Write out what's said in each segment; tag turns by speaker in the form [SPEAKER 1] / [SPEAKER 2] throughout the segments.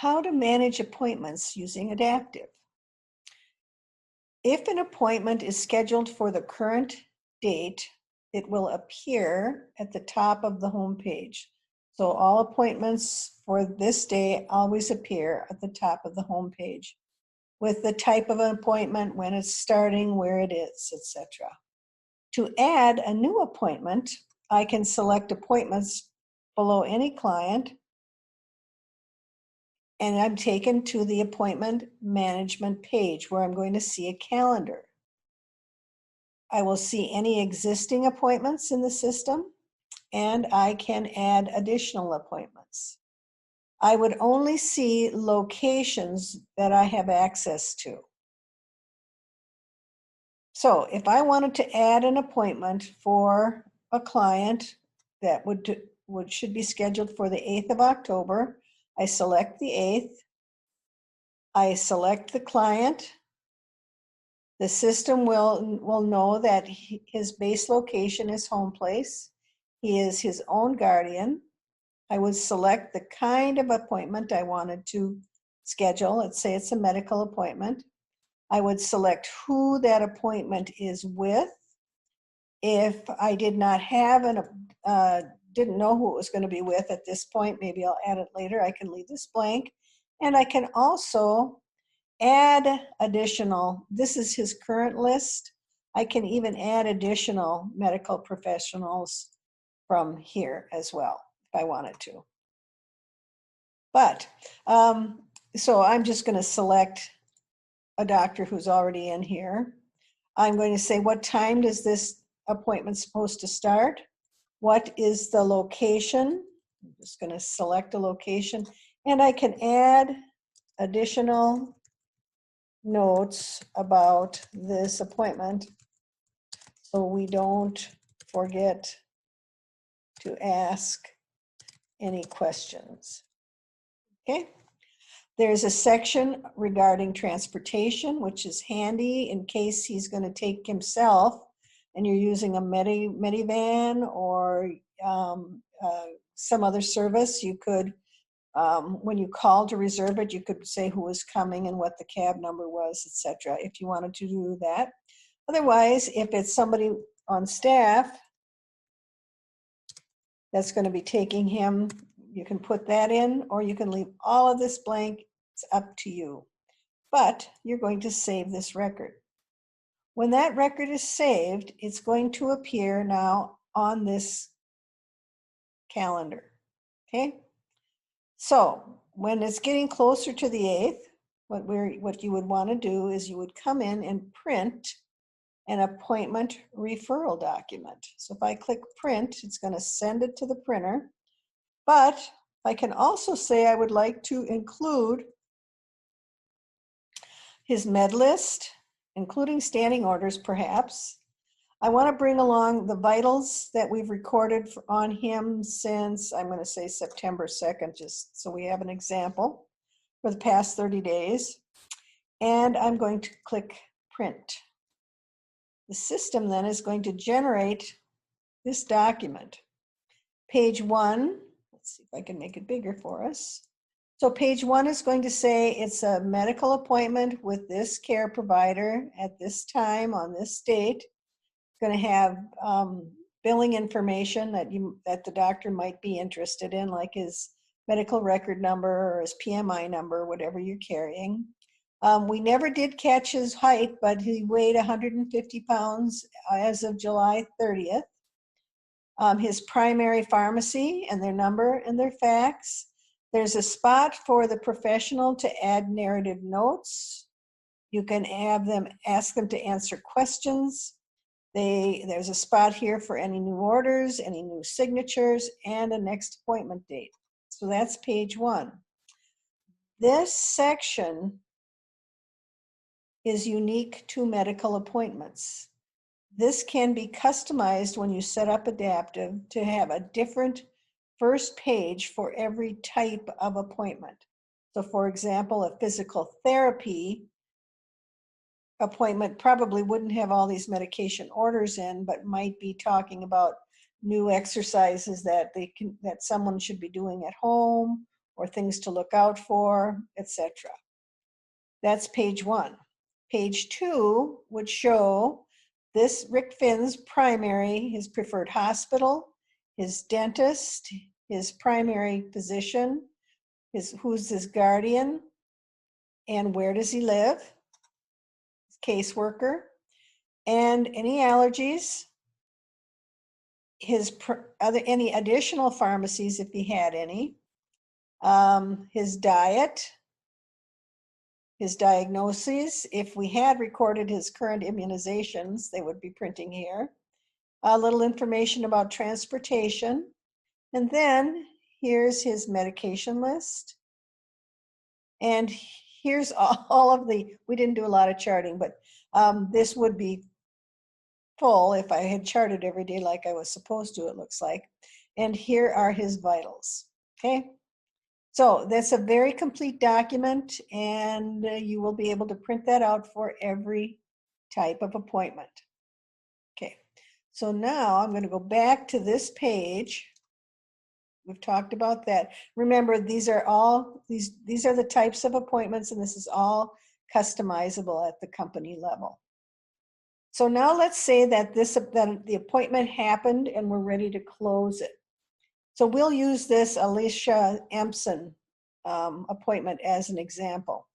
[SPEAKER 1] How to manage appointments using Adaptive. If an appointment is scheduled for the current date, it will appear at the top of the home page. So all appointments for this day always appear at the top of the home page with the type of an appointment, when it's starting, where it is, etc. To add a new appointment, I can select appointments below any client, and I'm taken to the appointment management page where I'm going to see a calendar. I will see any existing appointments in the system, and I can add additional appointments. I would only see locations that I have access to. So if I wanted to add an appointment for a client that should be scheduled for the 8th of October, I select the 8th. I select the client. The system will know that his base location is home place. He is his own guardian. I would select the kind of appointment I wanted to schedule. Let's say it's a medical appointment. I would select who that appointment is with. If I did not have didn't know who it was going to be with at this point, maybe I'll add it later. I can leave this blank. And I can also add additional, this is his current list. I can even add additional medical professionals from here as well, if I wanted to. But, so I'm just going to select a doctor who's already in here. I'm going to say, what time does this appointment supposed to start? What is the location? I'm just going to select a location, and I can add additional notes about this appointment so we don't forget to ask any questions. Okay. There's a section regarding transportation, which is handy in case he's going to take himself and you're using a minivan or some other service. You could, when you call to reserve it, you could say who was coming and what the cab number was, etc., if you wanted to do that. Otherwise, if it's somebody on staff that's going to be taking him, you can put that in, or you can leave all of this blank. It's up to you. But you're going to save this record. When that record is saved, it's going to appear now on this calendar. Okay? So when it's getting closer to the 8th, what you would want to do is you would come in and print an appointment referral document. So if I click print, it's going to send it to the printer. But I can also say I would like to include his med list, including standing orders perhaps. I want to bring along the vitals that we've recorded on him since, I'm going to say September 2nd, just so we have an example, for the past 30 days. And I'm going to click print. The system then is going to generate this document. Page 1, let's see if I can make it bigger for us. So page 1 is going to say it's a medical appointment with this care provider at this time on this date. It's going to have billing information that the doctor might be interested in, like his medical record number or his PMI number, whatever you're carrying. We never did catch his height, but he weighed 150 pounds as of July 30th. His primary pharmacy and their number and their fax. There's a spot for the professional to add narrative notes. You can ask them to answer questions. There's a spot here for any new orders, any new signatures, and a next appointment date. So that's page 1. This section is unique to medical appointments. This can be customized when you set up Adaptive to have a different first page for every type of appointment. So for example, a physical therapy appointment probably wouldn't have all these medication orders in, but might be talking about new exercises that someone should be doing at home, or things to look out for, etc. That's page 1. Page 2 would show this Rick Finn's primary, his preferred hospital, his dentist, his primary physician, who's his guardian, and where does he live, his caseworker, and any allergies, any additional pharmacies if he had any, his diet, his diagnoses. If we had recorded his current immunizations, they would be printing here. A little information about transportation. And then here's his medication list. And here's all of we didn't do a lot of charting, but this would be full if I had charted every day like I was supposed to, it looks like. And here are his vitals, okay? So that's a very complete document, and you will be able to print that out for every type of appointment. Okay, so now I'm going to go back to this page. We've talked about that. Remember, these are the types of appointments, and this is all customizable at the company level. So now let's say that the appointment happened and we're ready to close it. So we'll use this Alicia Empson appointment as an example.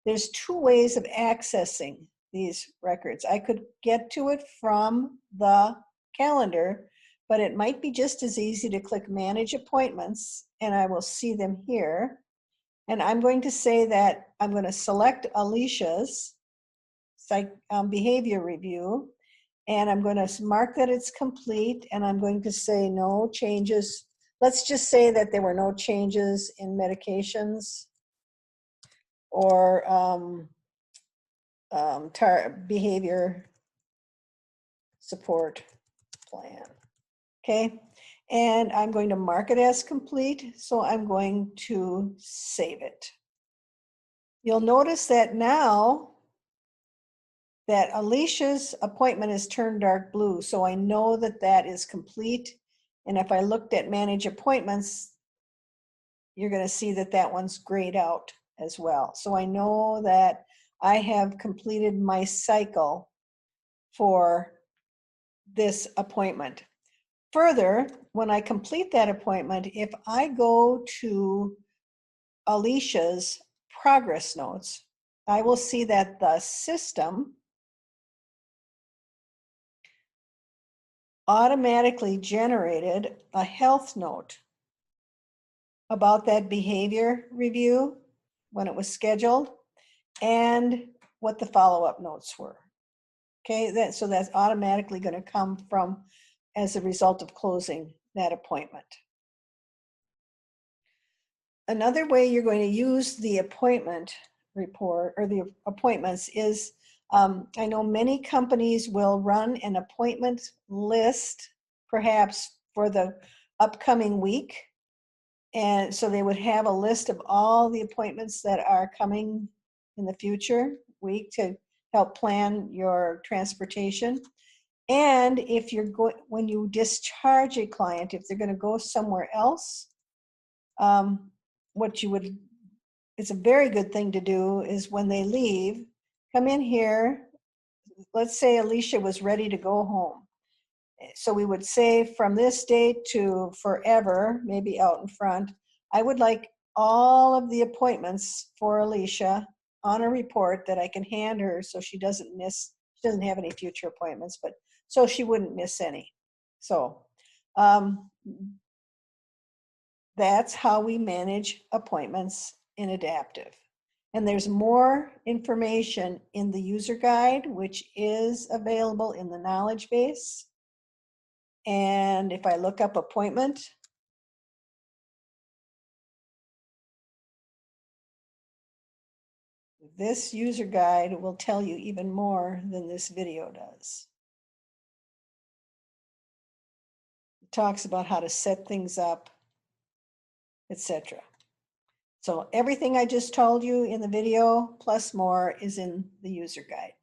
[SPEAKER 1] There's 2 ways of accessing these records. I could get to it from the calendar, but it might be just as easy to click Manage Appointments, and I will see them here. And I'm going to say that I'm going to select Alicia's behavior review, and I'm going to mark that it's complete, and I'm going to say no changes. Let's just say that there were no changes in medications or behavior support plan. Okay, and I'm going to mark it as complete, so I'm going to save it. You'll notice that now that Alicia's appointment is turned dark blue, so I know that that is complete. And if I looked at Manage Appointments, you're going to see that that one's grayed out as well. So I know that I have completed my cycle for this appointment. Further, when I complete that appointment, if I go to Alicia's progress notes, I will see that the system automatically generated a health note about that behavior review when it was scheduled and what the follow-up notes were. Okay, so that's automatically going to come from as a result of closing that appointment. Another way you're going to use the appointment report or the appointments is, I know many companies will run an appointment list perhaps for the upcoming week. And so they would have a list of all the appointments that are coming in the future week to help plan your transportation. And if you're going, when you discharge a client, if they're going to go somewhere else, it's a very good thing to do is when they leave, come in here. Let's say Alicia was ready to go home. So we would say from this date to forever, maybe out in front, I would like all of the appointments for Alicia on a report that I can hand her so she doesn't have any future appointments, but so she wouldn't miss any. So that's how we manage appointments in Adaptive. And there's more information in the user guide, which is available in the knowledge base. And if I look up appointment, this user guide will tell you even more than this video does. It talks about how to set things up, etc. So everything I just told you in the video plus more is in the user guide.